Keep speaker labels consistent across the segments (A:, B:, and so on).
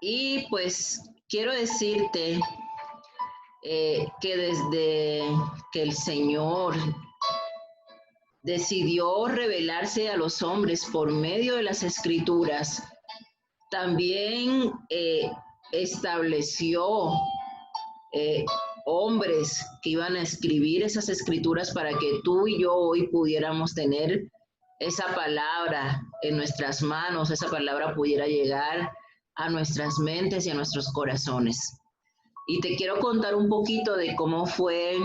A: Y pues quiero decirte que desde que el Señor decidió revelarse a los hombres por medio de las Escrituras, también estableció eh, hombres que iban a escribir esas escrituras para que tú y yo hoy pudiéramos tener esa palabra en nuestras manos, esa palabra pudiera llegar a nuestras mentes y a nuestros corazones. Y te quiero contar un poquito de cómo fue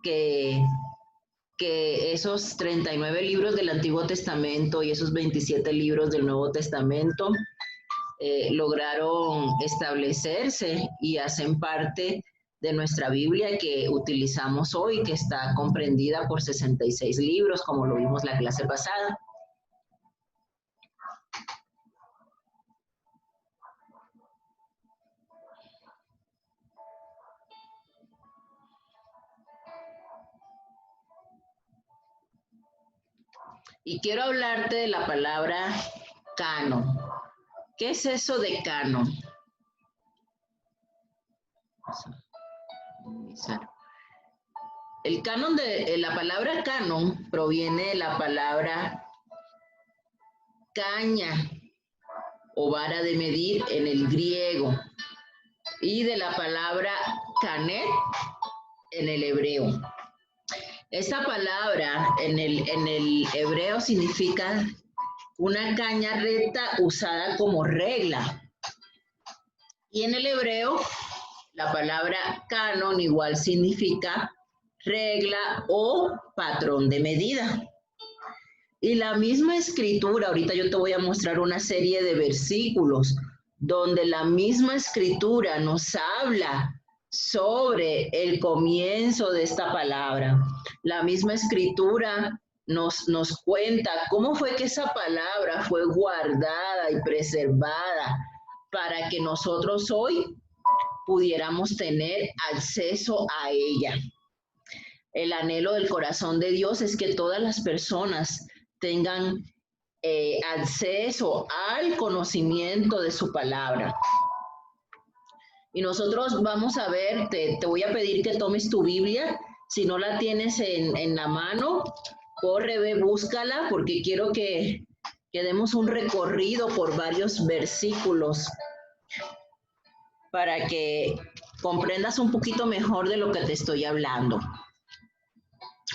A: que, que esos 39 libros del Antiguo Testamento y esos 27 libros del Nuevo Testamento lograron establecerse y hacen parte de nuestra Biblia que utilizamos hoy, que está comprendida por 66 libros, como lo vimos la clase pasada. Y quiero hablarte de la palabra canon. ¿Qué es eso de canon? El canon de la palabra canon proviene de la palabra caña o vara de medir en el griego y de la palabra canet en el hebreo. Esta palabra en el hebreo significa una caña recta usada como regla. Y en el hebreo, la palabra canon igual significa regla o patrón de medida. Y la misma escritura, ahorita yo te voy a mostrar una serie de versículos donde la misma escritura nos habla sobre el comienzo de esta palabra. La misma escritura nos cuenta cómo fue que esa palabra fue guardada y preservada para que nosotros hoy pudiéramos tener acceso a ella. El anhelo del corazón de Dios es que todas las personas tengan acceso al conocimiento de su palabra. Y nosotros vamos a ver, te voy a pedir que tomes tu Biblia. Si no la tienes en la mano, corre, ve, búscala, porque quiero que demos un recorrido por varios versículos para que comprendas un poquito mejor de lo que te estoy hablando.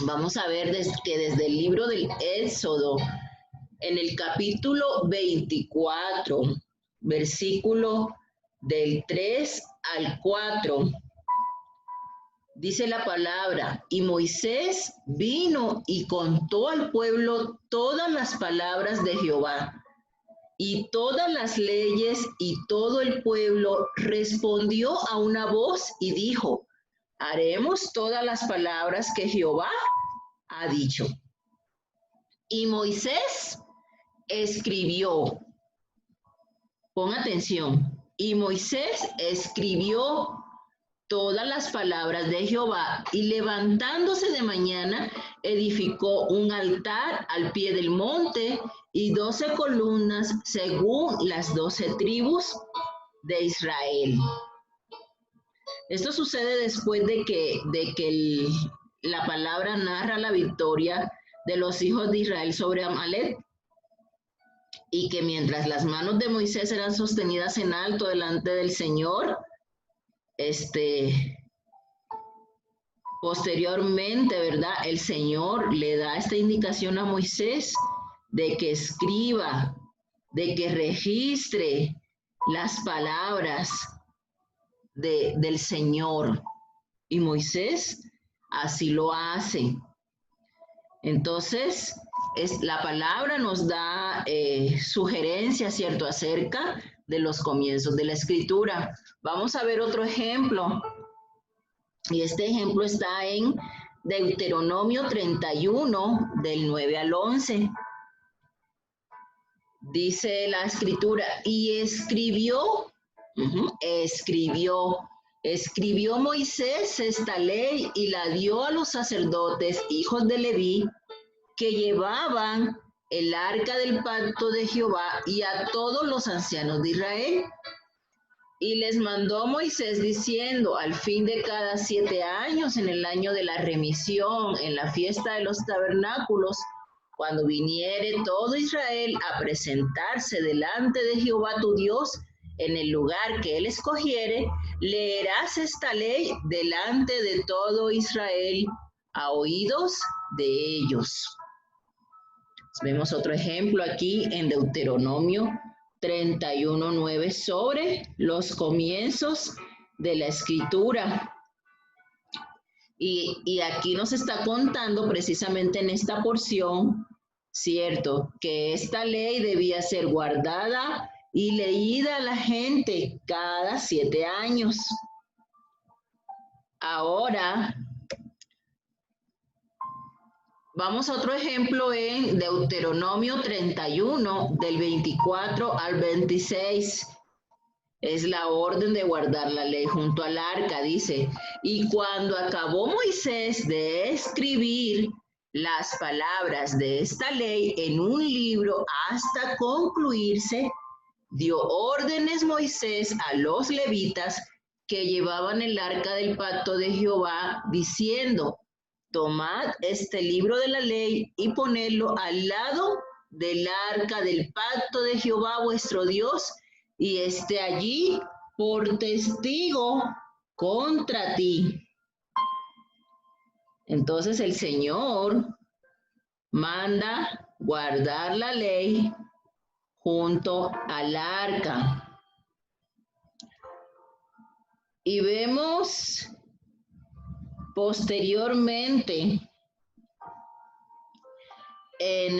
A: Vamos a ver que desde el libro del Éxodo, en el capítulo 24, versículo del 3 al 4, dice la palabra, y Moisés vino y contó al pueblo todas las palabras de Jehová y todas las leyes, y todo el pueblo respondió a una voz y dijo, haremos todas las palabras que Jehová ha dicho. Y Moisés escribió, pon atención, y Moisés escribió todas las palabras de Jehová, y levantándose de mañana, edificó un altar al pie del monte y 12 columnas según las 12 tribus de Israel. Esto sucede después de que la palabra narra la victoria de los hijos de Israel sobre Amalek, y que mientras las manos de Moisés eran sostenidas en alto delante del Señor, posteriormente, ¿verdad? El Señor le da esta indicación a Moisés de que escriba, de que registre las palabras del Señor. Y Moisés así lo hace. Entonces, la palabra nos da sugerencias, ¿cierto?, acerca de los comienzos de la escritura. Vamos a ver otro ejemplo. Y este ejemplo está en Deuteronomio 31, del 9 al 11. Dice la escritura, y escribió Moisés esta ley y la dio a los sacerdotes, hijos de Leví, que llevaban el arca del pacto de Jehová, y a todos los ancianos de Israel. Y les mandó Moisés diciendo, al fin de cada 7 años, en el año de la remisión, en la fiesta de los tabernáculos, cuando viniere todo Israel a presentarse delante de Jehová tu Dios, en el lugar que él escogiere, leerás esta ley delante de todo Israel a oídos de ellos. Vemos otro ejemplo aquí en Deuteronomio 31:9 sobre los comienzos de la escritura. Y aquí nos está contando precisamente en esta porción, cierto, que esta ley debía ser guardada y leída a la gente cada 7 años. Ahora, vamos a otro ejemplo en Deuteronomio 31, del 24 al 26. Es la orden de guardar la ley junto al arca, dice. Y cuando acabó Moisés de escribir las palabras de esta ley en un libro hasta concluirse, dio órdenes Moisés a los levitas que llevaban el arca del pacto de Jehová, diciendo, tomad este libro de la ley y ponedlo al lado del arca del pacto de Jehová vuestro Dios, y esté allí por testigo contra ti. Entonces el Señor manda guardar la ley junto al arca. Y vemos posteriormente en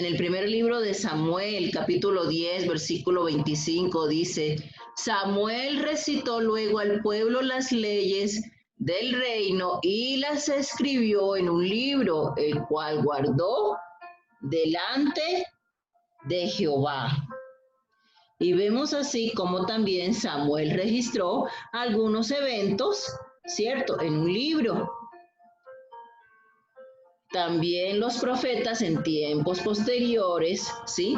A: el primer libro de Samuel, capítulo 10, versículo 25, dice, Samuel recitó luego al pueblo las leyes del reino y las escribió en un libro, el cual guardó delante de Jehová. Y vemos así como también Samuel registró algunos eventos, ¿cierto?, en un libro. También los profetas en tiempos posteriores, ¿sí?,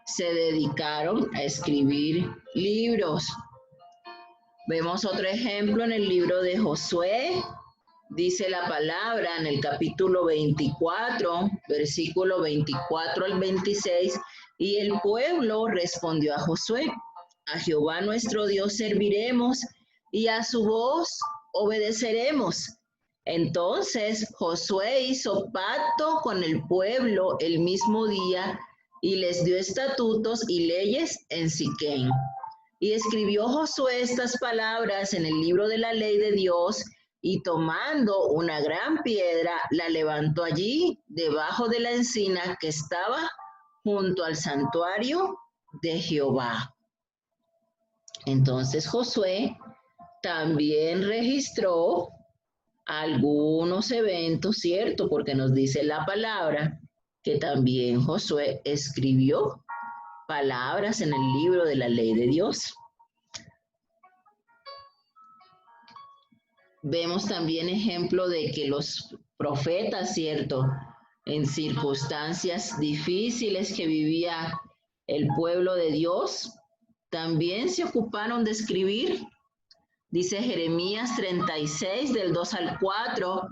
A: se dedicaron a escribir libros. Vemos otro ejemplo en el libro de Josué. Dice la palabra en el capítulo 24, versículo 24 al 26, y el pueblo respondió a Josué, a Jehová nuestro Dios serviremos y a su voz obedeceremos. Entonces Josué hizo pacto con el pueblo el mismo día y les dio estatutos y leyes en Siquem. Y escribió Josué estas palabras en el libro de la ley de Dios, y tomando una gran piedra, la levantó allí, debajo de la encina que estaba junto al santuario de Jehová. Entonces Josué también registró algunos eventos, ¿cierto? Porque nos dice la palabra que también Josué escribió palabras en el libro de la ley de Dios. Vemos también ejemplo de que los profetas, ¿cierto?, en circunstancias difíciles que vivía el pueblo de Dios, también se ocuparon de escribir. Dice Jeremías 36, del 2 al 4,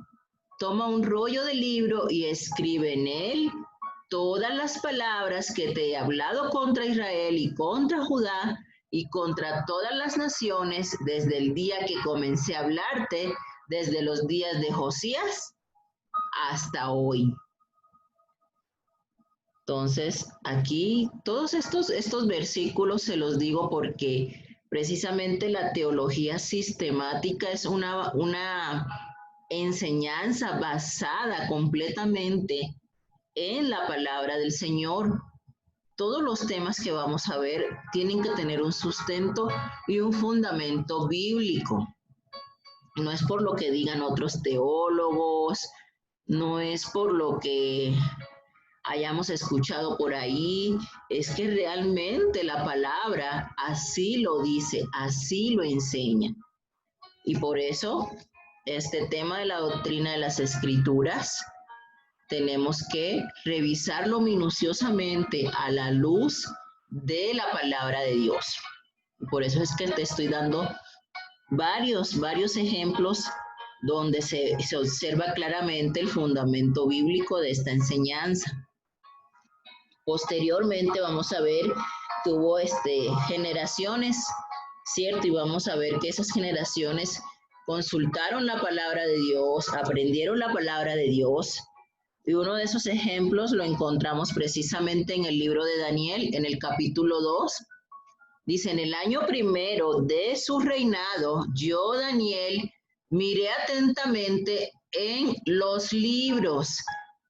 A: toma un rollo de libro y escribe en él todas las palabras que te he hablado contra Israel y contra Judá y contra todas las naciones desde el día que comencé a hablarte, desde los días de Josías hasta hoy. Entonces, aquí todos estos versículos se los digo porque precisamente la teología sistemática es una enseñanza basada completamente en la palabra del Señor. Todos los temas que vamos a ver tienen que tener un sustento y un fundamento bíblico. No es por lo que digan otros teólogos, no es por lo que hayamos escuchado por ahí, es que realmente la palabra así lo dice, así lo enseña. Y por eso, este tema de la doctrina de las Escrituras, tenemos que revisarlo minuciosamente a la luz de la palabra de Dios. Por eso es que te estoy dando varios ejemplos donde se observa claramente el fundamento bíblico de esta enseñanza. Posteriormente vamos a ver que hubo generaciones, ¿cierto? Y vamos a ver que esas generaciones consultaron la palabra de Dios, aprendieron la palabra de Dios. Y uno de esos ejemplos lo encontramos precisamente en el libro de Daniel, en el capítulo 2. Dice, en el año primero de su reinado, yo, Daniel, miré atentamente en los libros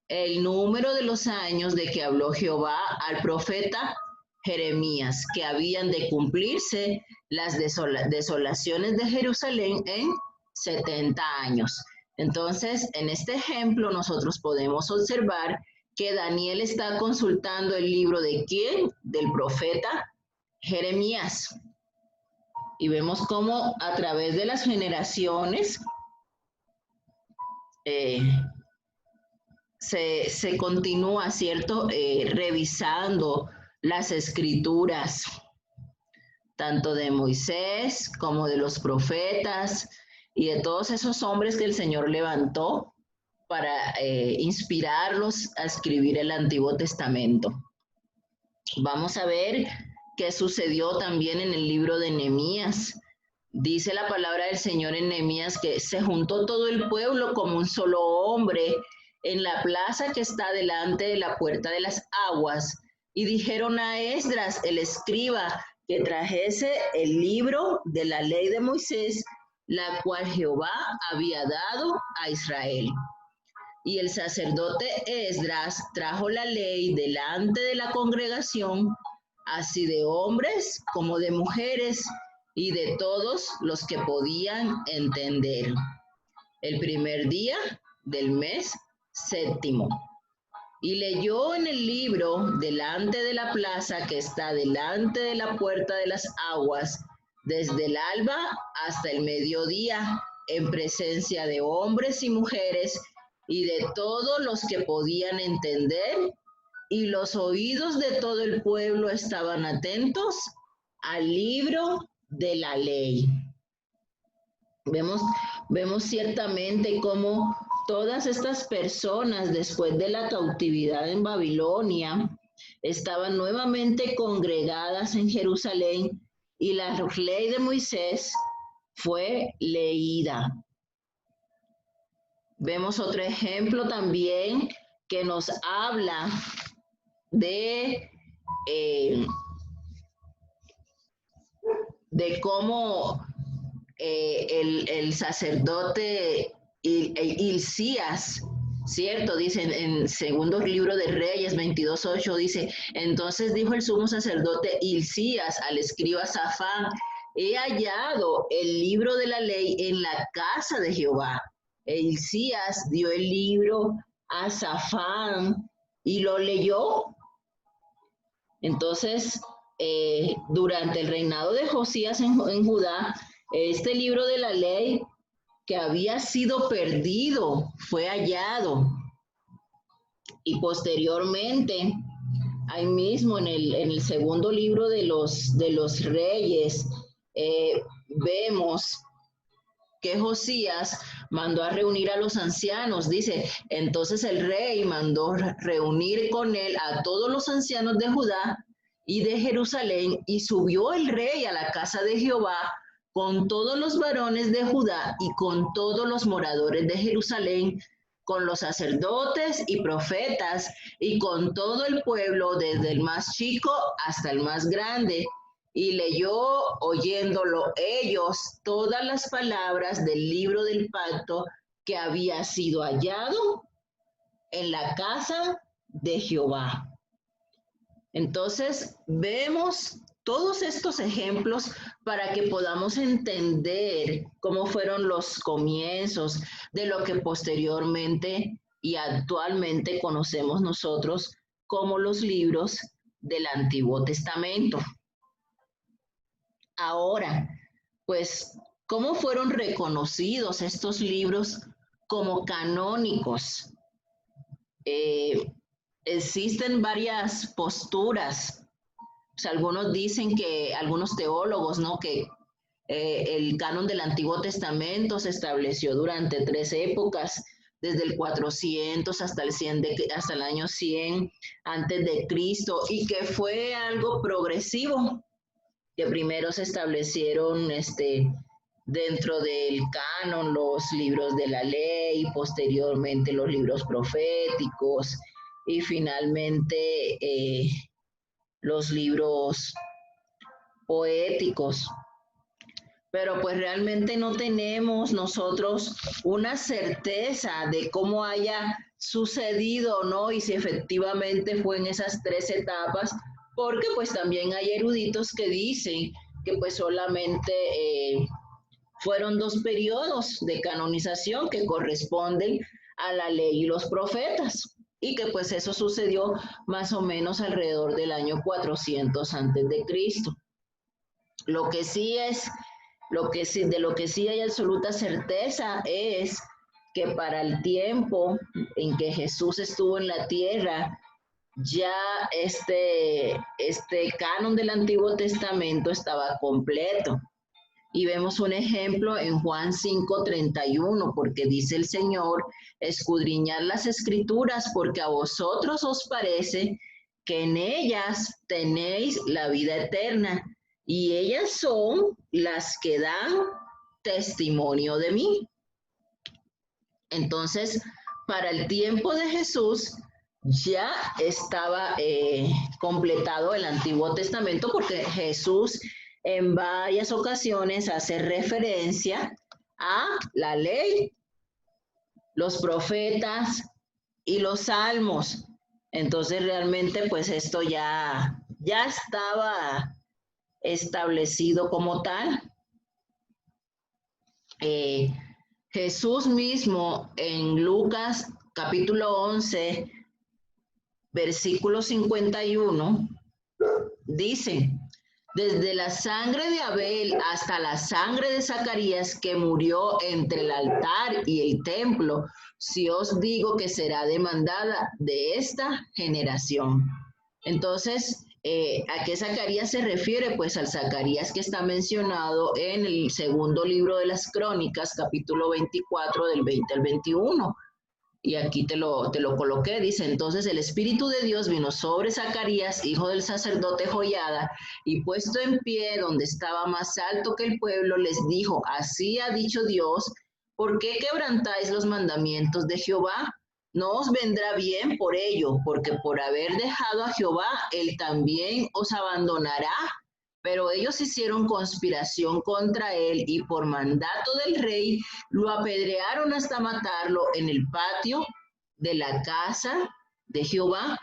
A: el número de los años de que habló Jehová al profeta Jeremías, que habían de cumplirse las desolaciones de Jerusalén en 70 años. Entonces, en este ejemplo nosotros podemos observar que Daniel está consultando el libro de ¿quién? Del profeta Jeremías. Y vemos cómo a través de las generaciones se continúa, ¿cierto? Revisando las escrituras, tanto de Moisés como de los profetas y de todos esos hombres que el Señor levantó para inspirarlos a escribir el Antiguo Testamento. Vamos a ver qué sucedió también en el libro de Nehemías. Dice la palabra del Señor en Nehemías que se juntó todo el pueblo como un solo hombre en la plaza que está delante de la puerta de las aguas y dijeron a Esdras, el escriba, que trajese el libro de la ley de Moisés, la cual Jehová había dado a Israel. Y el sacerdote Esdras trajo la ley delante de la congregación, así de hombres como de mujeres, y de todos los que podían entender. El primer día del mes séptimo. Y leyó en el libro delante de la plaza que está delante de la puerta de las aguas, desde el alba hasta el mediodía, en presencia de hombres y mujeres, y de todos los que podían entender, y los oídos de todo el pueblo estaban atentos al libro de la ley. Vemos ciertamente cómo todas estas personas después de la cautividad en Babilonia estaban nuevamente congregadas en Jerusalén y la ley de Moisés fue leída. Vemos otro ejemplo también que nos habla de cómo el sacerdote Hilcías, ¿cierto? Dice en segundo libro de Reyes 22:8, dice, entonces dijo el sumo sacerdote Hilcías al escriba Safán, he hallado el libro de la ley en la casa de Jehová. E Hilcías dio el libro a Safán y lo leyó. Entonces, durante el reinado de Josías en Judá, este libro de la ley que había sido perdido fue hallado. Y posteriormente, ahí mismo en el segundo libro de los Reyes, vemos que Josías mandó a reunir a los ancianos. Dice, entonces el rey mandó reunir con él a todos los ancianos de Judá y de Jerusalén, y subió el rey a la casa de Jehová con todos los varones de Judá y con todos los moradores de Jerusalén, con los sacerdotes y profetas y con todo el pueblo, desde el más chico hasta el más grande. Y leyó, oyéndolo ellos, todas las palabras del libro del pacto que había sido hallado en la casa de Jehová. Entonces, vemos todos estos ejemplos para que podamos entender cómo fueron los comienzos de lo que posteriormente y actualmente conocemos nosotros como los libros del Antiguo Testamento. Ahora, pues, ¿cómo fueron reconocidos estos libros como canónicos? Existen varias posturas sea, algunos dicen que, algunos teólogos, ¿no? Que el canon del Antiguo Testamento se estableció durante 3 épocas, desde el 400 hasta hasta el año 100 antes de Cristo, y que fue algo progresivo, que primero se establecieron dentro del canon los libros de la ley, posteriormente los libros proféticos y finalmente los libros poéticos. Pero pues realmente no tenemos nosotros una certeza de cómo haya sucedido, ¿no? Y si efectivamente fue en esas 3 etapas, porque pues también hay eruditos que dicen que pues solamente fueron 2 periodos de canonización que corresponden a la ley y los profetas, y que pues eso sucedió más o menos alrededor del año 400 antes de Cristo. Lo que sí hay absoluta certeza es que para el tiempo en que Jesús estuvo en la tierra, ya este canon del Antiguo Testamento estaba completo. Y vemos un ejemplo en Juan 5:31, porque dice el Señor: escudriñad las Escrituras, porque a vosotros os parece que en ellas tenéis la vida eterna, y ellas son las que dan testimonio de mí. Entonces, para el tiempo de Jesús ya estaba completado el Antiguo Testamento, porque Jesús en varias ocasiones hace referencia a la ley, los profetas y los salmos. Entonces realmente pues esto ya estaba establecido como tal. Jesús mismo en Lucas capítulo 11, versículo 51, dice: desde la sangre de Abel hasta la sangre de Zacarías, que murió entre el altar y el templo, si os digo que será demandada de esta generación. Entonces, ¿a qué Zacarías se refiere? Pues al Zacarías que está mencionado en el segundo libro de las Crónicas, capítulo 24, del 20 al 21. Y aquí te lo coloqué, dice: entonces el Espíritu de Dios vino sobre Zacarías, hijo del sacerdote Joiada, y puesto en pie donde estaba más alto que el pueblo, les dijo: así ha dicho Dios, ¿por qué quebrantáis los mandamientos de Jehová? No os vendrá bien por ello, porque por haber dejado a Jehová, él también os abandonará. Pero ellos hicieron conspiración contra él y por mandato del rey lo apedrearon hasta matarlo en el patio de la casa de Jehová.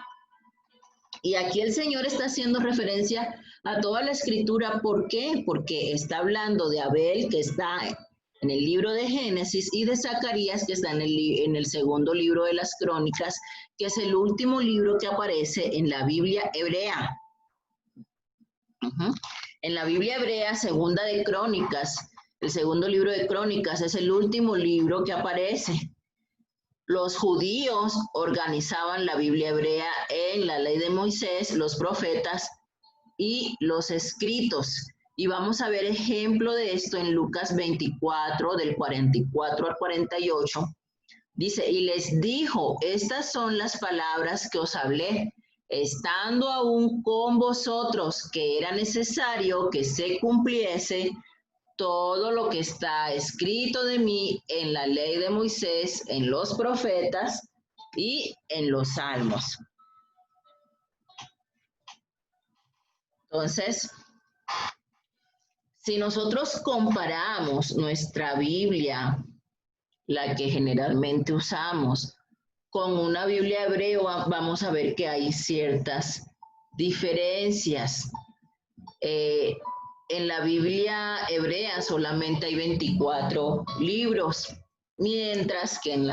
A: Y aquí el Señor está haciendo referencia a toda la escritura. ¿Por qué? Porque está hablando de Abel, que está en el libro de Génesis, y de Zacarías, que está en el segundo libro de las Crónicas, que es el último libro que aparece en la Biblia hebrea. En la Biblia hebrea, segunda de Crónicas, el segundo libro de Crónicas es el último libro que aparece. Los judíos organizaban la Biblia hebrea en la ley de Moisés, los profetas y los escritos. Y vamos a ver ejemplo de esto en Lucas 24, del 44 al 48. Dice: y les dijo: estas son las palabras que os hablé, estando aún con vosotros, que era necesario que se cumpliese todo lo que está escrito de mí en la ley de Moisés, en los profetas y en los salmos. Entonces, si nosotros comparamos nuestra Biblia, la que generalmente usamos, con una Biblia hebrea, vamos a ver que hay ciertas diferencias. En la Biblia hebrea solamente hay 24 libros, mientras que en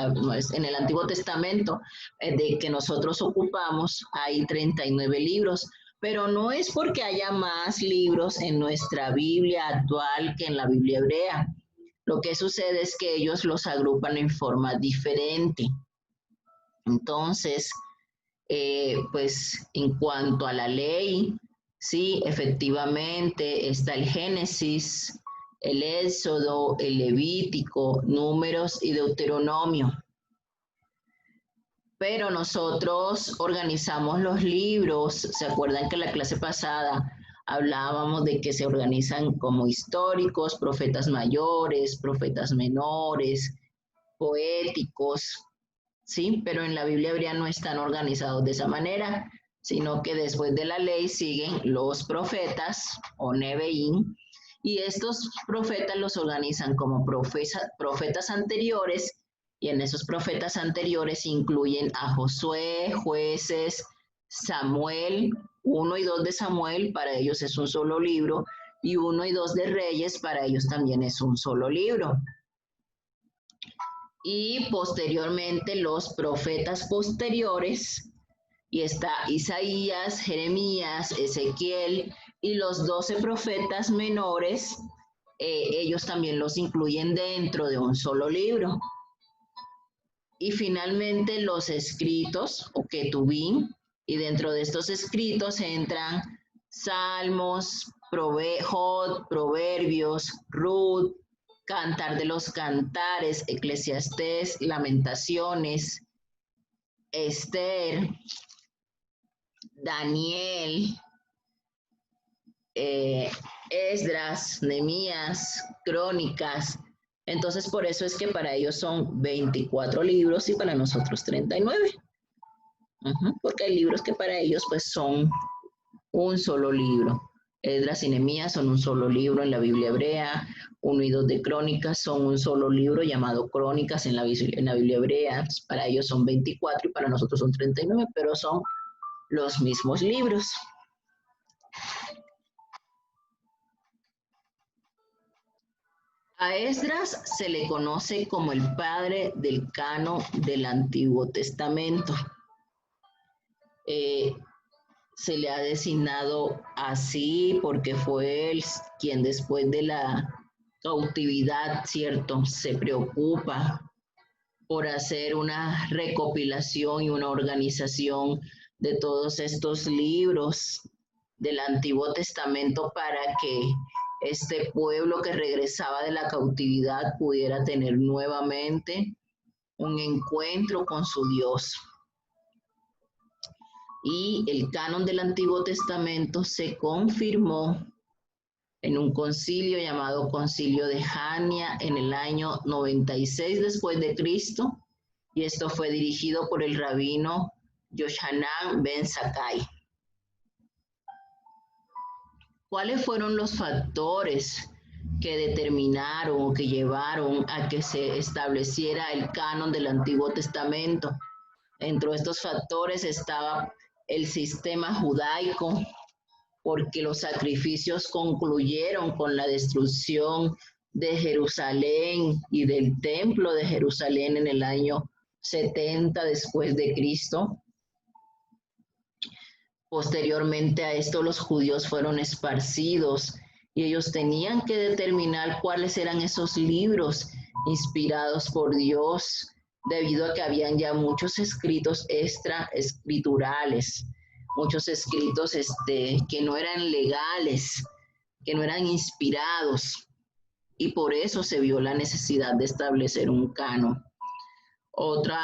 A: el Antiguo Testamento de que nosotros ocupamos hay 39 libros. Pero no es porque haya más libros en nuestra Biblia actual que en la Biblia hebrea. Lo que sucede es que ellos los agrupan en forma diferente. Entonces, pues en cuanto a la ley, Sí, efectivamente, está el Génesis, el Éxodo, el Levítico, Números y Deuteronomio. Pero nosotros organizamos los libros. ¿Se acuerdan que en la clase pasada hablábamos de que se organizan como históricos, profetas mayores, profetas menores, poéticos? Sí, pero en la Biblia hebrea no están organizados de esa manera, sino que después de la ley siguen los profetas o Nebeín, y estos profetas los organizan como profetas anteriores, y en esos profetas anteriores incluyen a Josué, jueces, Samuel, 1 y 2 de Samuel, para ellos es un solo libro, y 1 y 2 de Reyes, para ellos también es un solo libro. Y posteriormente los profetas posteriores, y está Isaías, Jeremías, Ezequiel y los 12 profetas menores, ellos también los incluyen dentro de un solo libro. Y finalmente los escritos o Ketubín, y dentro de estos escritos entran Salmos, Proverbios, Ruth, Cantar de los Cantares, Eclesiastés, Lamentaciones, Esther, Daniel, Esdras, Nehemías, Crónicas. Entonces, por eso es que para ellos son 24 libros y para nosotros 39. Porque hay libros que para ellos pues son un solo libro. Esdras y Nehemías son un solo libro en la Biblia hebrea. 1 y 2 de Crónicas son un solo libro llamado Crónicas en la Biblia hebrea. Para ellos son 24 y para nosotros son 39, pero son los mismos libros. A Esdras se le conoce como el padre del canon del Antiguo Testamento. Se le ha designado así porque fue él quien después de la cautividad, ¿cierto?, se preocupa por hacer una recopilación y una organización de todos estos libros del Antiguo Testamento para que este pueblo que regresaba de la cautividad pudiera tener nuevamente un encuentro con su Dios. Y el canon del Antiguo Testamento se confirmó en un concilio llamado Concilio de Jania en el año 96 después de Cristo, y esto fue dirigido por el rabino Yochanan ben Zakkai. ¿Cuáles fueron los factores que determinaron o que llevaron a que se estableciera el canon del Antiguo Testamento? Entre estos factores estaba el sistema judaico, porque los sacrificios concluyeron con la destrucción de Jerusalén y del templo de Jerusalén en el año 70 después de Cristo. Posteriormente a esto, los judíos fueron esparcidos y ellos tenían que determinar cuáles eran esos libros inspirados por Dios, debido a que habían ya muchos escritos extraescriturales, muchos escritos que no eran legales, que no eran inspirados, y por eso se vio la necesidad de establecer un canon. Otro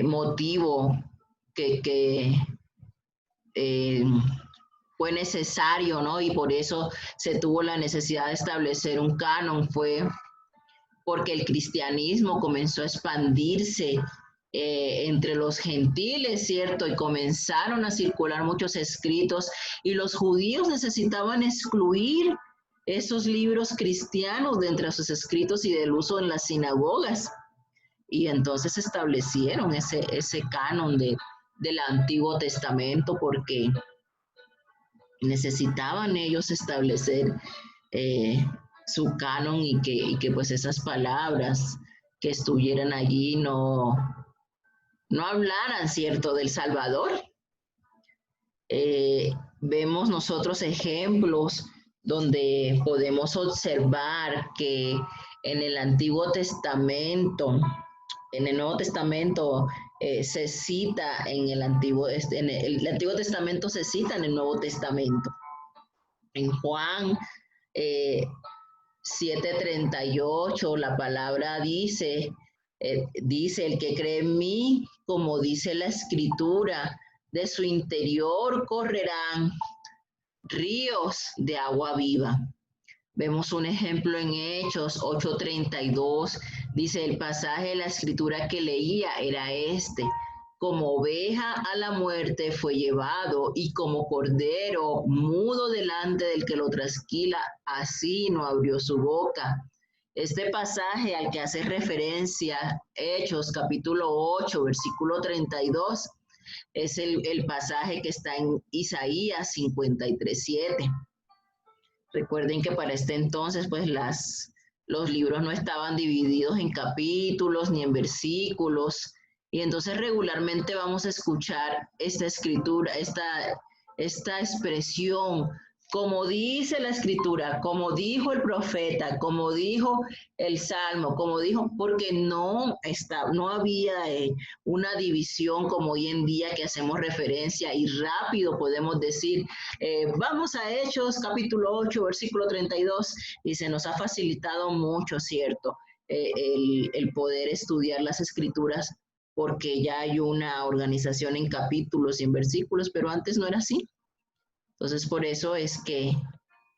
A: motivo que fue necesario, ¿no?, y por eso se tuvo la necesidad de establecer un canon, fue porque el cristianismo comenzó a expandirse entre los gentiles, ¿cierto? Y comenzaron a circular muchos escritos y los judíos necesitaban excluir esos libros cristianos de entre sus escritos y del uso en las sinagogas. Y entonces establecieron ese canon del Antiguo Testamento porque necesitaban ellos establecer su canon y que pues esas palabras que estuvieran allí no hablaran, ¿cierto?, del Salvador. Vemos nosotros ejemplos donde podemos observar que en el Antiguo Testamento, en el Nuevo Testamento, se cita en el Antiguo Testamento, se cita en el Nuevo Testamento. En Juan 7:38 la palabra dice, el que cree en mí, como dice la Escritura, de su interior correrán ríos de agua viva. Vemos un ejemplo en Hechos 8:32, dice el pasaje de la Escritura que leía era este: como oveja a la muerte fue llevado, y como cordero mudo delante del que lo trasquila, así no abrió su boca. Este pasaje al que hace referencia Hechos capítulo 8, versículo 32, es el pasaje que está en Isaías 53:7. Recuerden que para este entonces, pues los libros no estaban divididos en capítulos ni en versículos, y entonces regularmente vamos a escuchar esta escritura, esta expresión, como dice la Escritura, como dijo el profeta, como dijo el Salmo, como dijo, porque no había una división como hoy en día que hacemos referencia y rápido podemos decir, vamos a Hechos capítulo 8, versículo 32, y se nos ha facilitado mucho, ¿cierto? El poder estudiar las Escrituras, porque ya hay una organización en capítulos y en versículos, pero antes no era así. Entonces, por eso es que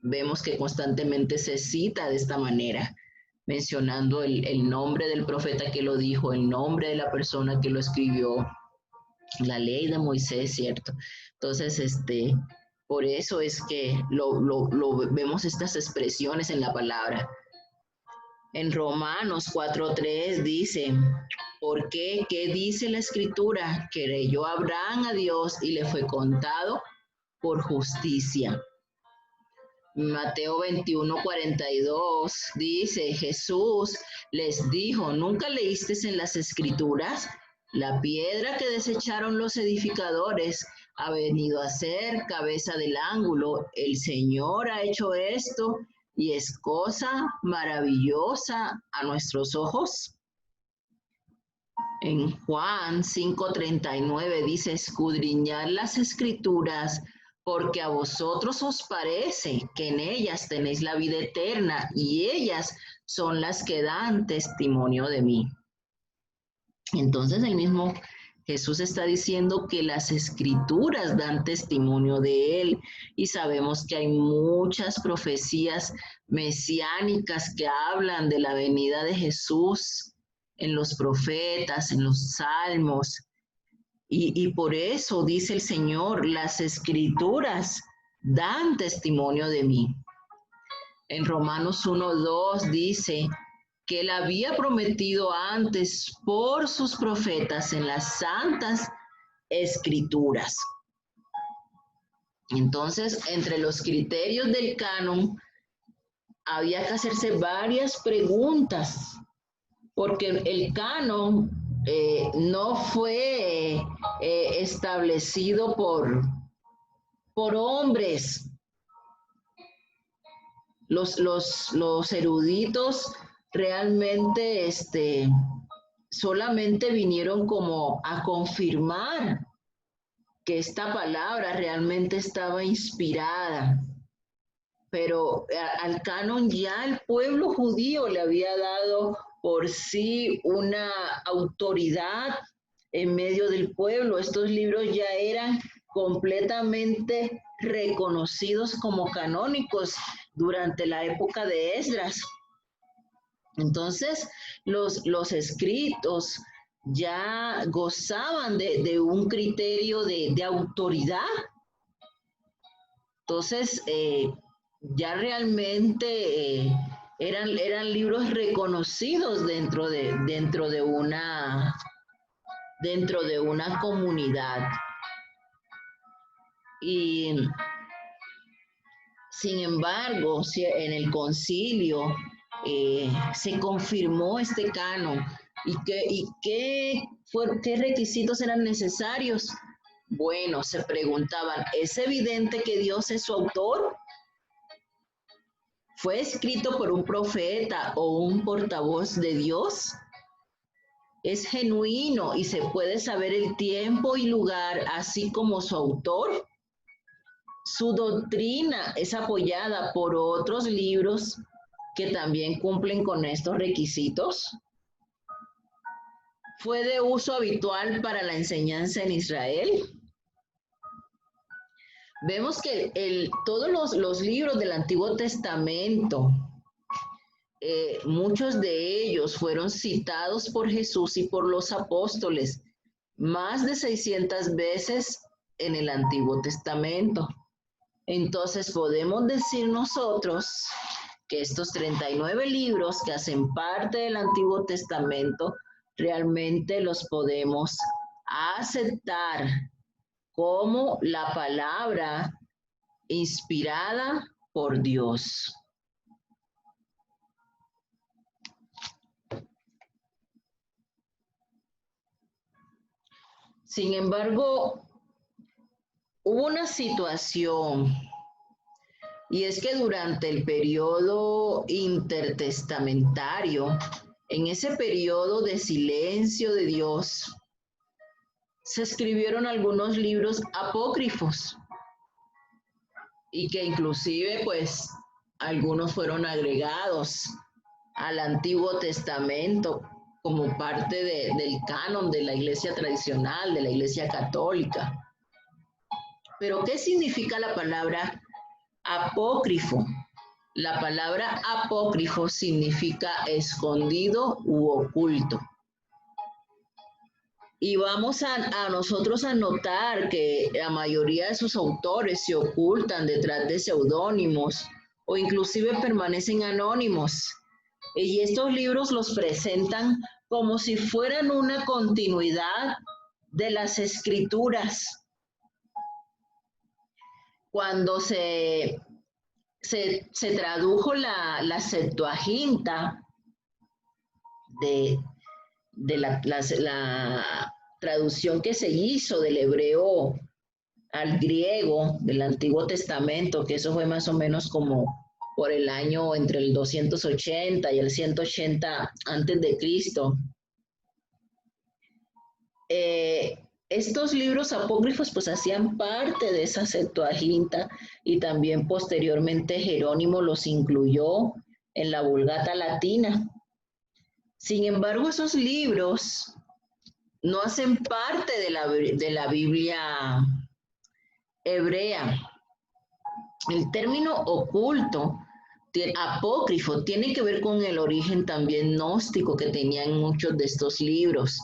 A: vemos que constantemente se cita de esta manera, mencionando el nombre del profeta que lo dijo, el nombre de la persona que lo escribió, la ley de Moisés, ¿cierto? Entonces, por eso es que vemos estas expresiones en la palabra. En Romanos 4:3 dice, ¿por qué? ¿Qué dice la Escritura? Creyó Abraham a Dios y le fue contado por justicia. Mateo 21:42 dice, Jesús les dijo, ¿nunca leísteis en las Escrituras? La piedra que desecharon los edificadores ha venido a ser cabeza del ángulo. El Señor ha hecho esto y es cosa maravillosa a nuestros ojos. En Juan 5:39 dice, escudriñad las Escrituras, porque a vosotros os parece que en ellas tenéis la vida eterna, y ellas son las que dan testimonio de mí. Entonces el mismo Jesús está diciendo que las Escrituras dan testimonio de él, y sabemos que hay muchas profecías mesiánicas que hablan de la venida de Jesús en los profetas, en los salmos, y por eso dice el Señor, las Escrituras dan testimonio de mí. En Romanos 1:2 dice que él había prometido antes por sus profetas en las santas Escrituras. Entonces, entre los criterios del canon, había que hacerse varias preguntas, porque el canon no fue establecido por hombres. Los eruditos realmente solamente vinieron como a confirmar que esta palabra realmente estaba inspirada, pero al canon ya el pueblo judío le había dado por sí una autoridad en medio del pueblo. Estos libros ya eran completamente reconocidos como canónicos durante la época de Esdras. Entonces, los escritos ya gozaban de un criterio de autoridad. Entonces, ya realmente eran libros reconocidos dentro de una comunidad. Y sin embargo, en el concilio se confirmó este canon. ¿Y qué requisitos eran necesarios? Bueno, se preguntaban, ¿es evidente que Dios es su autor? ¿Fue escrito por un profeta o un portavoz de Dios? es genuino y se puede saber el tiempo y lugar, así como su autor. Su doctrina es apoyada por otros libros que también cumplen con estos requisitos. Fue de uso habitual para la enseñanza en Israel. Vemos que todos los libros del Antiguo Testamento, muchos de ellos fueron citados por Jesús y por los apóstoles más de 600 veces en el Antiguo Testamento. Entonces podemos decir nosotros que estos 39 libros que hacen parte del Antiguo Testamento realmente los podemos aceptar como la palabra inspirada por Dios. Sin embargo, hubo una situación, y es que durante el periodo intertestamentario, en ese periodo de silencio de Dios, se escribieron algunos libros apócrifos y que inclusive pues algunos fueron agregados al Antiguo Testamento como parte del canon de la iglesia tradicional, de la iglesia católica. Pero ¿qué significa la palabra apócrifo? La palabra apócrifo significa escondido u oculto. Y vamos a nosotros a notar que la mayoría de sus autores se ocultan detrás de seudónimos o inclusive permanecen anónimos. Y estos libros los presentan como si fueran una continuidad de las escrituras. Cuando se tradujo la Septuaginta de la traducción que se hizo del hebreo al griego del Antiguo Testamento, que eso fue más o menos como por el año entre el 280 y el 180 antes de Cristo. Estos libros apócrifos pues hacían parte de esa Septuaginta y también posteriormente Jerónimo los incluyó en la Vulgata Latina. Sin embargo, esos libros no hacen parte de la Biblia hebrea. El término oculto, apócrifo, tiene que ver con el origen también gnóstico que tenían muchos de estos libros,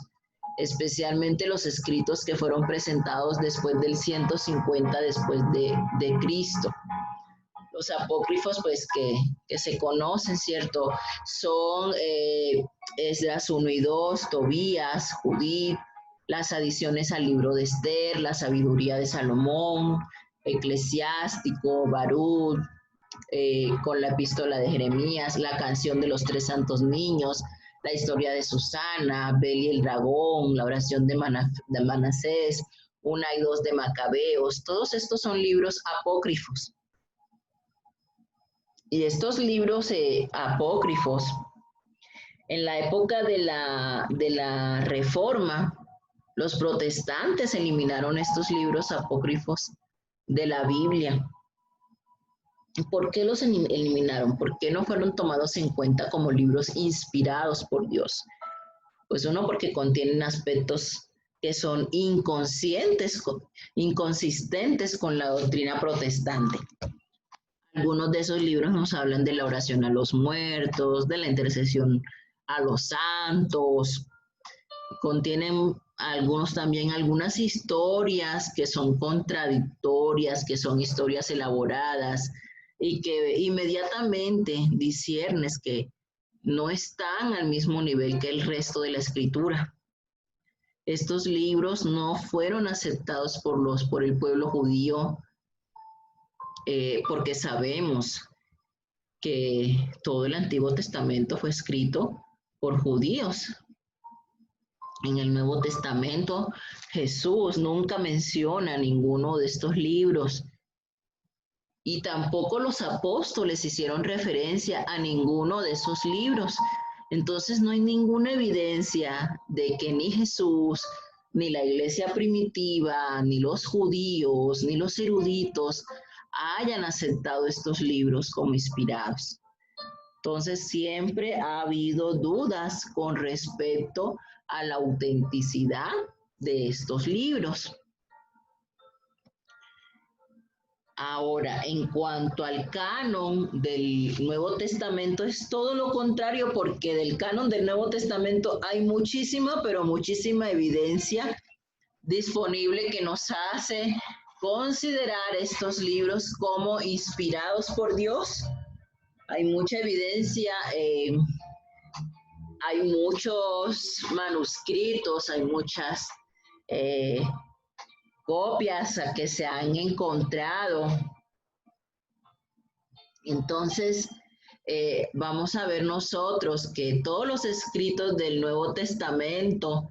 A: especialmente los escritos que fueron presentados después del 150 después de Cristo. Los apócrifos, pues, que se conocen, ¿cierto? Son Esdras 1 y 2, Tobías, Judith, las adiciones al libro de Esther, la sabiduría de Salomón, Eclesiástico, Baruch, con la epístola de Jeremías, la canción de los 3 santos niños, la historia de Susana, Bel y el dragón, la oración de Manasés, 1 y 2 de Macabeos. Todos estos son libros apócrifos. Y estos libros apócrifos, en la época de la Reforma, los protestantes eliminaron estos libros apócrifos de la Biblia. ¿Por qué los eliminaron? ¿Por qué no fueron tomados en cuenta como libros inspirados por Dios? Pues uno, porque contienen aspectos que son inconsistentes con la doctrina protestante. Algunos de esos libros nos hablan de la oración a los muertos, de la intercesión a los santos. Contienen algunos también algunas historias que son contradictorias, que son historias elaboradas y que inmediatamente disiernes que no están al mismo nivel que el resto de la escritura. Estos libros no fueron aceptados por el pueblo judío, porque sabemos que todo el Antiguo Testamento fue escrito por judíos. En el Nuevo Testamento, Jesús nunca menciona ninguno de estos libros y tampoco los apóstoles hicieron referencia a ninguno de esos libros. Entonces no hay ninguna evidencia de que ni Jesús, ni la iglesia primitiva, ni los judíos, ni los eruditos hayan aceptado estos libros como inspirados. Entonces siempre ha habido dudas con respecto a la autenticidad de estos libros. Ahora, en cuanto al canon del Nuevo Testamento, es todo lo contrario, porque del canon del Nuevo Testamento hay muchísima, pero muchísima evidencia disponible que nos hace considerar estos libros como inspirados por Dios. Hay mucha evidencia, hay muchos manuscritos, hay muchas copias que se han encontrado. Entonces, vamos a ver nosotros que todos los escritos del Nuevo Testamento,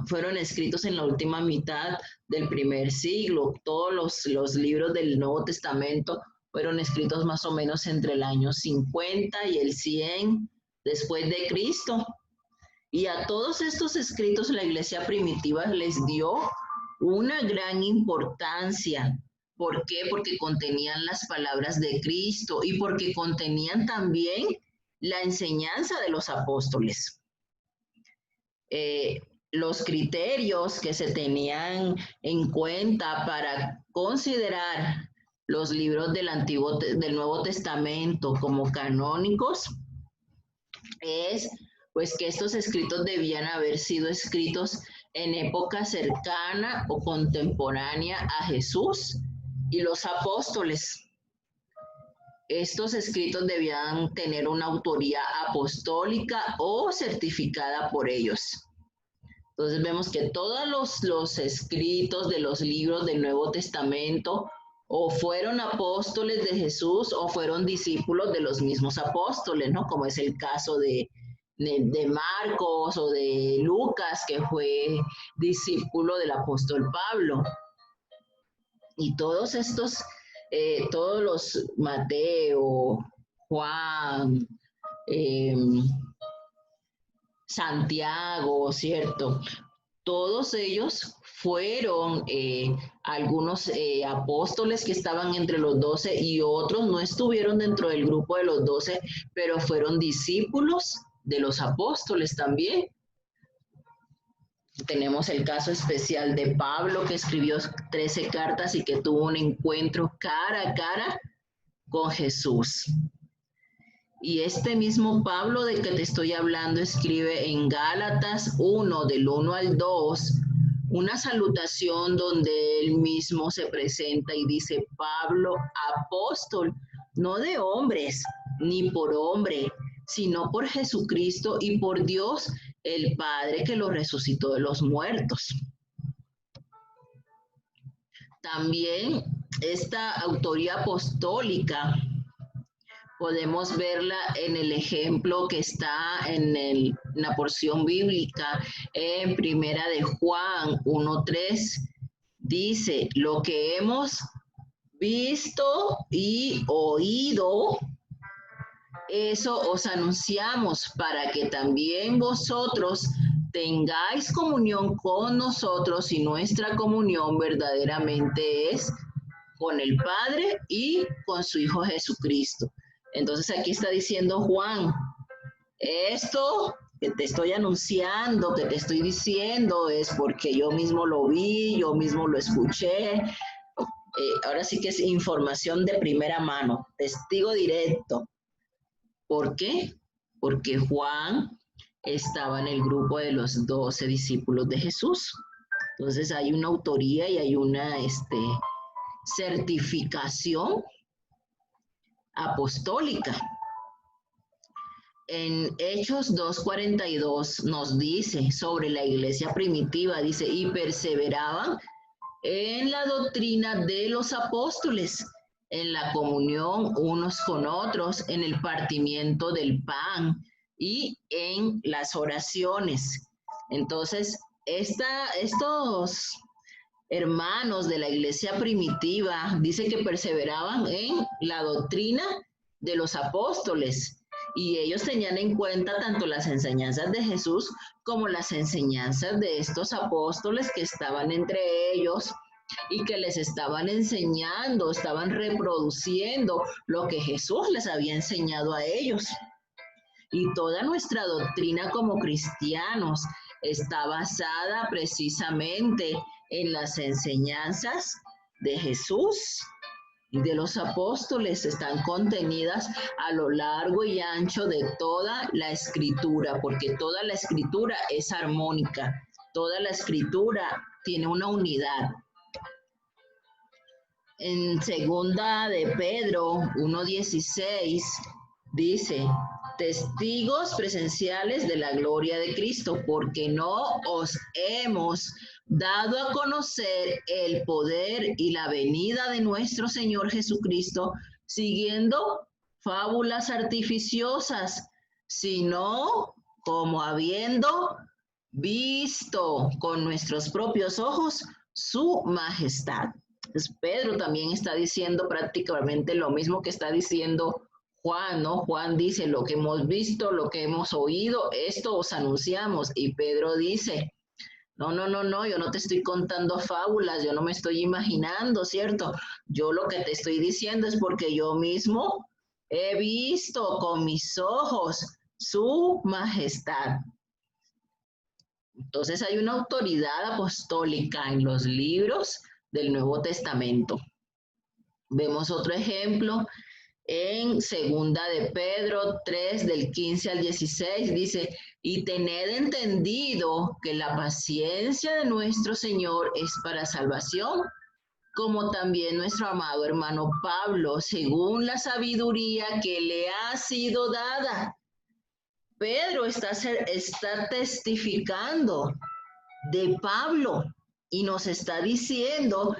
A: fueron escritos en la última mitad del primer siglo. Todos los libros del Nuevo Testamento fueron escritos más o menos entre el año 50 y el 100 después de Cristo. Y a todos estos escritos la iglesia primitiva les dio una gran importancia. ¿Por qué? Porque contenían las palabras de Cristo y porque contenían también la enseñanza de los apóstoles. Los criterios que se tenían en cuenta para considerar los libros del Nuevo Testamento como canónicos es pues que estos escritos debían haber sido escritos en época cercana o contemporánea a Jesús y los apóstoles. Estos escritos debían tener una autoría apostólica o certificada por ellos. Entonces vemos que todos los escritos de los libros del Nuevo Testamento o fueron apóstoles de Jesús o fueron discípulos de los mismos apóstoles, ¿no? Como es el caso de Marcos o de Lucas, que fue discípulo del apóstol Pablo. Y todos estos, todos los Mateo, Juan, Santiago, ¿cierto? Todos ellos fueron algunos apóstoles que estaban entre los 12 y otros no estuvieron dentro del grupo de los 12, pero fueron discípulos de los apóstoles también. Tenemos el caso especial de Pablo, que escribió 13 cartas y que tuvo un encuentro cara a cara con Jesús. Y este mismo Pablo de que te estoy hablando escribe en Gálatas 1, del 1 al 2, una salutación donde él mismo se presenta y dice: Pablo, apóstol, no de hombres, ni por hombre, sino por Jesucristo y por Dios, el Padre que lo resucitó de los muertos. También esta autoría apostólica podemos verla en el ejemplo que está en la porción bíblica en Primera de Juan 1:3. Dice: lo que hemos visto y oído, eso os anunciamos, para que también vosotros tengáis comunión con nosotros, y nuestra comunión verdaderamente es con el Padre y con su Hijo Jesucristo. Entonces aquí está diciendo Juan: esto que te estoy anunciando, que te estoy diciendo, es porque yo mismo lo vi, yo mismo lo escuché. Ahora sí que es información de primera mano, testigo directo. ¿Por qué? Porque Juan estaba en el grupo de los 12 discípulos de Jesús. Entonces hay una autoría y hay una certificación apostólica. En Hechos 2:42 nos dice sobre la iglesia primitiva, dice: y perseveraban en la doctrina de los apóstoles, en la comunión unos con otros, en el partimiento del pan y en las oraciones. Entonces, estos hermanos de la iglesia primitiva dice que perseveraban en la doctrina de los apóstoles y ellos tenían en cuenta tanto las enseñanzas de Jesús como las enseñanzas de estos apóstoles que estaban entre ellos y que les estaban enseñando, estaban reproduciendo lo que Jesús les había enseñado a ellos. Y toda nuestra doctrina como cristianos está basada precisamente en las enseñanzas de Jesús y de los apóstoles. Están contenidas a lo largo y ancho de toda la escritura, porque toda la escritura es armónica, toda la escritura tiene una unidad. En segunda de Pedro 1:16 dice: testigos presenciales de la gloria de Cristo, porque no os hemos dado a conocer el poder y la venida de nuestro Señor Jesucristo siguiendo fábulas artificiosas, sino como habiendo visto con nuestros propios ojos su majestad. Entonces, Pedro también está diciendo prácticamente lo mismo que está diciendo Juan, ¿no? Juan dice: lo que hemos visto, lo que hemos oído, esto os anunciamos. Y Pedro dice: no, yo no te estoy contando fábulas, yo no me estoy imaginando, ¿cierto? Yo lo que te estoy diciendo es porque yo mismo he visto con mis ojos su majestad. Entonces hay una autoridad apostólica en los libros del Nuevo Testamento. Vemos otro ejemplo en segunda de Pedro 3, del 15 al 16, dice: y tened entendido que la paciencia de nuestro Señor es para salvación, como también nuestro amado hermano Pablo, según la sabiduría que le ha sido dada. Pedro está testificando de Pablo y nos está diciendo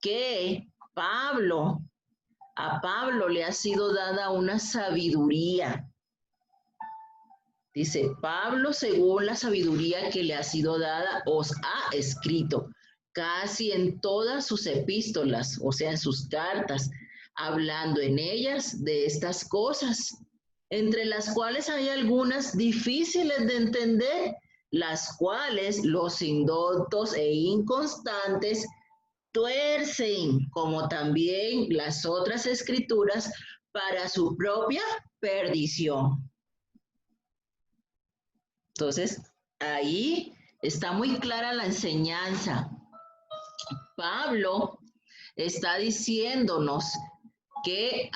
A: que a Pablo le ha sido dada una sabiduría. Dice: Pablo, según la sabiduría que le ha sido dada, os ha escrito casi en todas sus epístolas, o sea, en sus cartas, hablando en ellas de estas cosas, entre las cuales hay algunas difíciles de entender, las cuales los indoctos e inconstantes tuercen, como también las otras escrituras, para su propia perdición. Entonces, ahí está muy clara la enseñanza. Pablo está diciéndonos que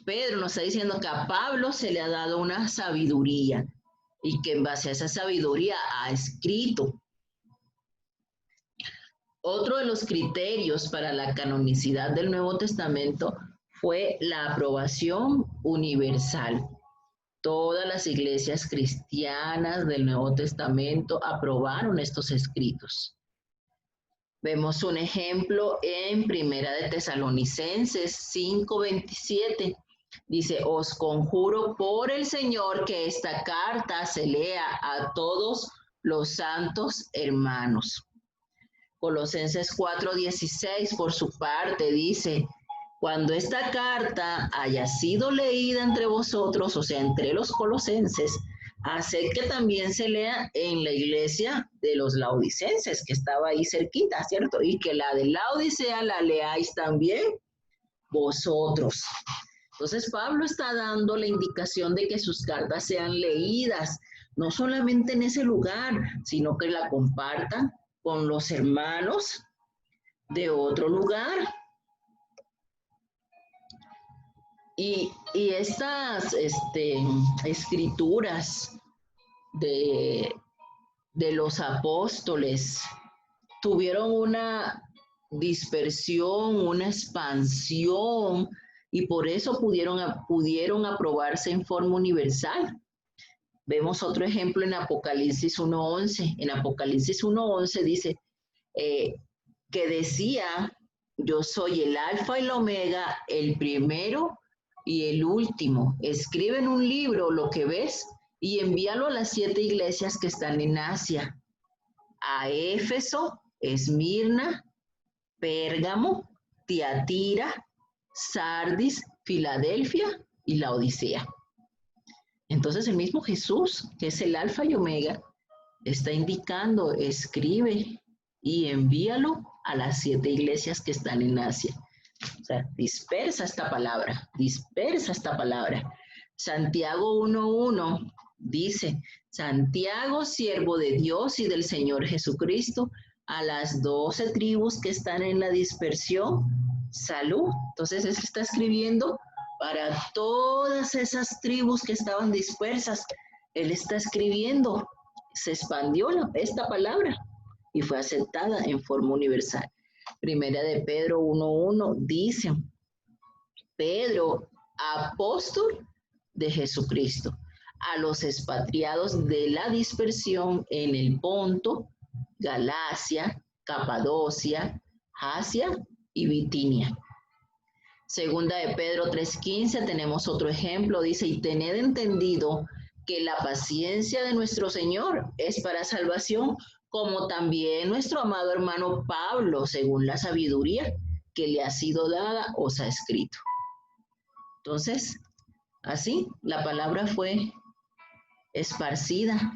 A: Pedro nos está diciendo que a Pablo se le ha dado una sabiduría y que en base a esa sabiduría ha escrito. Otro de los criterios para la canonicidad del Nuevo Testamento fue la aprobación universal. Todas las iglesias cristianas del Nuevo Testamento aprobaron estos escritos. Vemos un ejemplo en Primera de Tesalonicenses 5:27. Dice: os conjuro por el Señor que esta carta se lea a todos los santos hermanos. Colosenses 4:16, por su parte, dice: cuando esta carta haya sido leída entre vosotros, o sea, entre los colosenses, haced que también se lea en la iglesia de los laodicenses, que estaba ahí cerquita, ¿cierto? Y que la de Laodicea la leáis también vosotros. Entonces, Pablo está dando la indicación de que sus cartas sean leídas, no solamente en ese lugar, sino que la compartan con los hermanos de otro lugar. Y estas escrituras de los apóstoles tuvieron una dispersión, una expansión, y por eso pudieron aprobarse en forma universal. Vemos otro ejemplo en Apocalipsis 1:11. En Apocalipsis 1:11 dice que decía: yo soy el alfa y la omega, el primero y el último. Escribe en un libro lo que ves y envíalo a las 7 iglesias que están en Asia: a Éfeso, Esmirna, Pérgamo, Tiatira, Sardis, Filadelfia y Laodicea. Entonces el mismo Jesús, que es el alfa y omega, está indicando, escribe y envíalo a las 7 iglesias que están en Asia. O sea, dispersa esta palabra, dispersa esta palabra. Santiago 1:1 dice, Santiago, siervo de Dios y del Señor Jesucristo, a las 12 tribus que están en la dispersión, salud. Entonces, él está escribiendo para todas esas tribus que estaban dispersas. Él está escribiendo, se expandió esta palabra y fue aceptada en forma universal. Primera de Pedro 1:1 dice, Pedro, apóstol de Jesucristo, a los expatriados de la dispersión en el Ponto, Galacia, Capadocia, Asia y Bitinia. Segunda de Pedro 3:15 tenemos otro ejemplo, dice, y tened entendido que la paciencia de nuestro Señor es para salvación, como también nuestro amado hermano Pablo, según la sabiduría que le ha sido dada, os ha escrito. Entonces, así la palabra fue esparcida.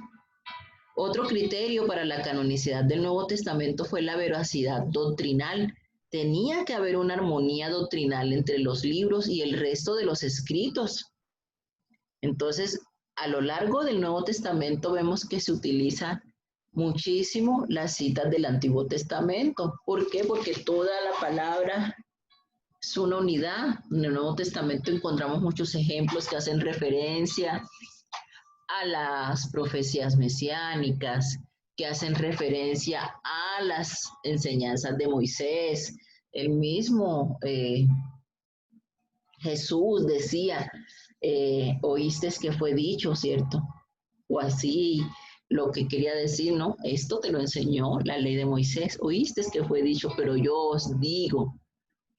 A: Otro criterio para la canonicidad del Nuevo Testamento fue la veracidad doctrinal. Tenía que haber una armonía doctrinal entre los libros y el resto de los escritos. Entonces, a lo largo del Nuevo Testamento vemos que se utiliza muchísimo las citas del Antiguo Testamento. ¿Por qué? Porque toda la palabra es una unidad. En el Nuevo Testamento encontramos muchos ejemplos que hacen referencia a las profecías mesiánicas, que hacen referencia a las enseñanzas de Moisés. El mismo Jesús decía, oíste que fue dicho, ¿cierto? O así lo que quería decir, ¿no? Esto te lo enseñó la ley de Moisés, oíste que fue dicho, pero yo os digo.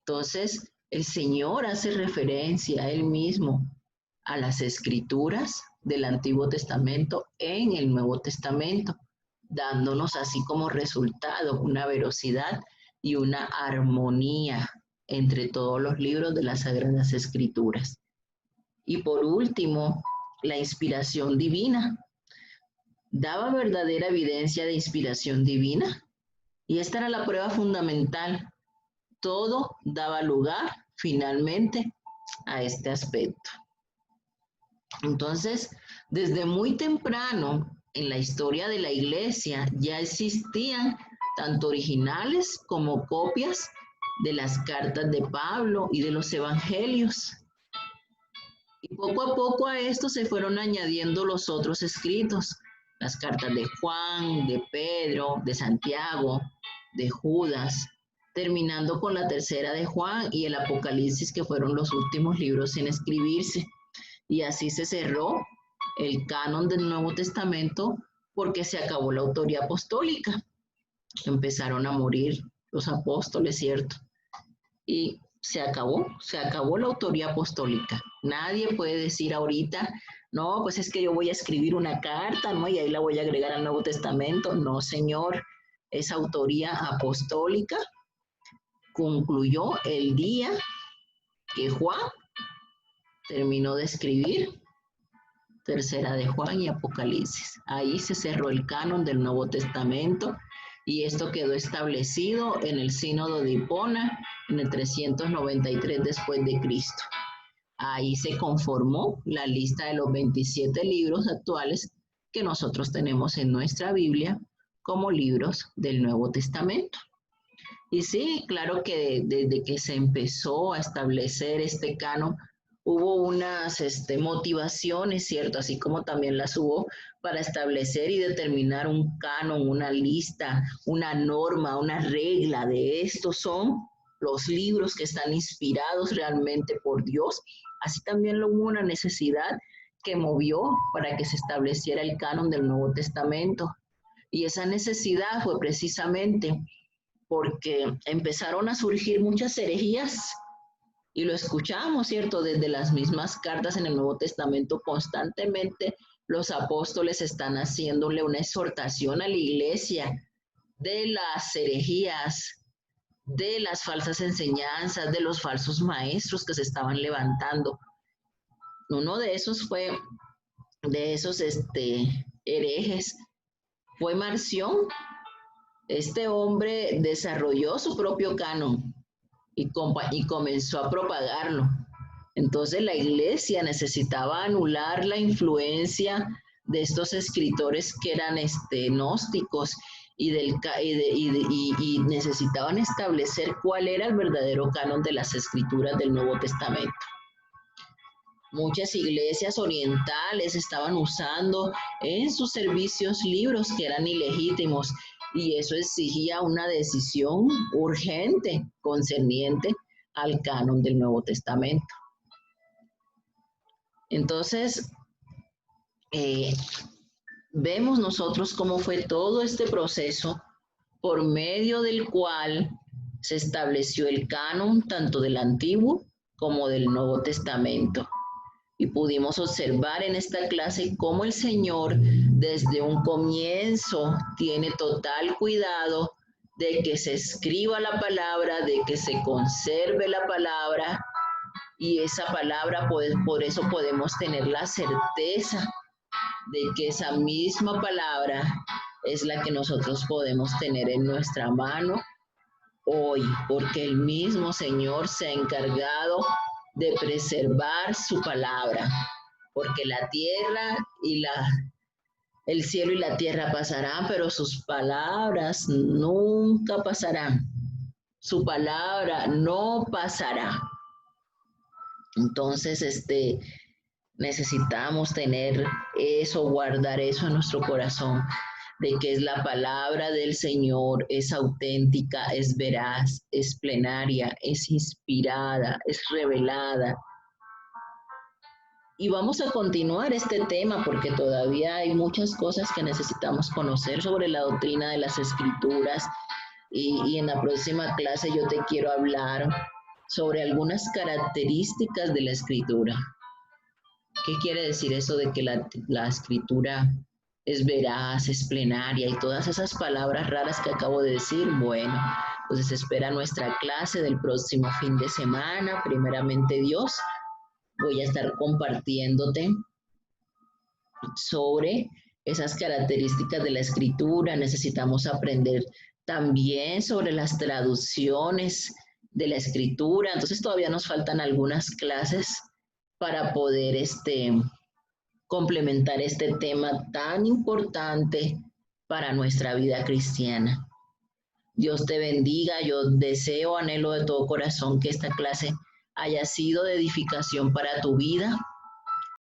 A: Entonces, el Señor hace referencia a Él mismo a las escrituras del Antiguo Testamento en el Nuevo Testamento, dándonos así como resultado una veracidad y una armonía entre todos los libros de las Sagradas Escrituras. Y por último, la inspiración divina. ¿Daba verdadera evidencia de inspiración divina? Y esta era la prueba fundamental. Todo daba lugar finalmente a este aspecto. Entonces, desde muy temprano en la historia de la Iglesia ya existían tanto originales como copias de las cartas de Pablo y de los evangelios. Y poco a poco a esto se fueron añadiendo los otros escritos, las cartas de Juan, de Pedro, de Santiago, de Judas, terminando con la tercera de Juan y el Apocalipsis, que fueron los últimos libros en escribirse. Y así se cerró el canon del Nuevo Testamento porque se acabó la autoría apostólica. Empezaron a morir los apóstoles, ¿cierto? Y se acabó la autoría apostólica. Nadie puede decir ahorita, no, pues es que yo voy a escribir una carta, ¿no? Y ahí la voy a agregar al Nuevo Testamento. No, señor, esa autoría apostólica concluyó el día que Juan terminó de escribir Tercera de Juan y Apocalipsis. Ahí se cerró el canon del Nuevo Testamento y esto quedó establecido en el Sínodo de Hipona en el 393 después de Cristo. Ahí se conformó la lista de los 27 libros actuales que nosotros tenemos en nuestra Biblia como libros del Nuevo Testamento. Y sí, claro que desde que se empezó a establecer este canon, hubo unas motivaciones, ¿cierto? Así como también las hubo para establecer y determinar un canon, una lista, una norma, una regla de estos son los libros que están inspirados realmente por Dios. Así también hubo una necesidad que movió para que se estableciera el canon del Nuevo Testamento. Y esa necesidad fue precisamente porque empezaron a surgir muchas herejías y lo escuchamos, ¿cierto? Desde las mismas cartas en el Nuevo Testamento constantemente los apóstoles están haciéndole una exhortación a la iglesia de las herejías, de las falsas enseñanzas, de los falsos maestros que se estaban levantando. Uno de esos fue de esos herejes fue Marción. Este hombre desarrolló su propio canon y comenzó a propagarlo. Entonces la iglesia necesitaba anular la influencia de estos escritores que eran gnósticos y necesitaban establecer cuál era el verdadero canon de las escrituras del Nuevo Testamento. Muchas iglesias orientales estaban usando en sus servicios libros que eran ilegítimos y eso exigía una decisión urgente concerniente al canon del Nuevo Testamento. Entonces, vemos nosotros cómo fue todo este proceso por medio del cual se estableció el canon tanto del Antiguo como del Nuevo Testamento. Y pudimos observar en esta clase cómo el Señor desde un comienzo tiene total cuidado de que se escriba la palabra, de que se conserve la palabra, y esa palabra, pues, por eso podemos tener la certeza de que esa misma palabra es la que nosotros podemos tener en nuestra mano hoy, porque el mismo Señor se ha encargado de preservar su palabra, porque la tierra y el cielo y la tierra pasarán, pero sus palabras nunca pasarán. Su palabra no pasará. Entonces, necesitamos tener eso, guardar eso en nuestro corazón, de que es la palabra del Señor, es auténtica, es veraz, es plenaria, es inspirada, es revelada. Y vamos a continuar este tema porque todavía hay muchas cosas que necesitamos conocer sobre la doctrina de las Escrituras y en la próxima clase yo te quiero hablar sobre algunas características de la Escritura. ¿Qué quiere decir eso de que la Escritura es veraz, es plenaria y todas esas palabras raras que acabo de decir? Bueno, pues espera nuestra clase del próximo fin de semana, primeramente Dios. Voy a estar compartiéndote sobre esas características de la Escritura. Necesitamos aprender también sobre las traducciones de la Escritura. Entonces todavía nos faltan algunas clases para poder complementar este tema tan importante para nuestra vida cristiana. Dios te bendiga. Yo deseo, anhelo de todo corazón que esta clase haya sido de edificación para tu vida.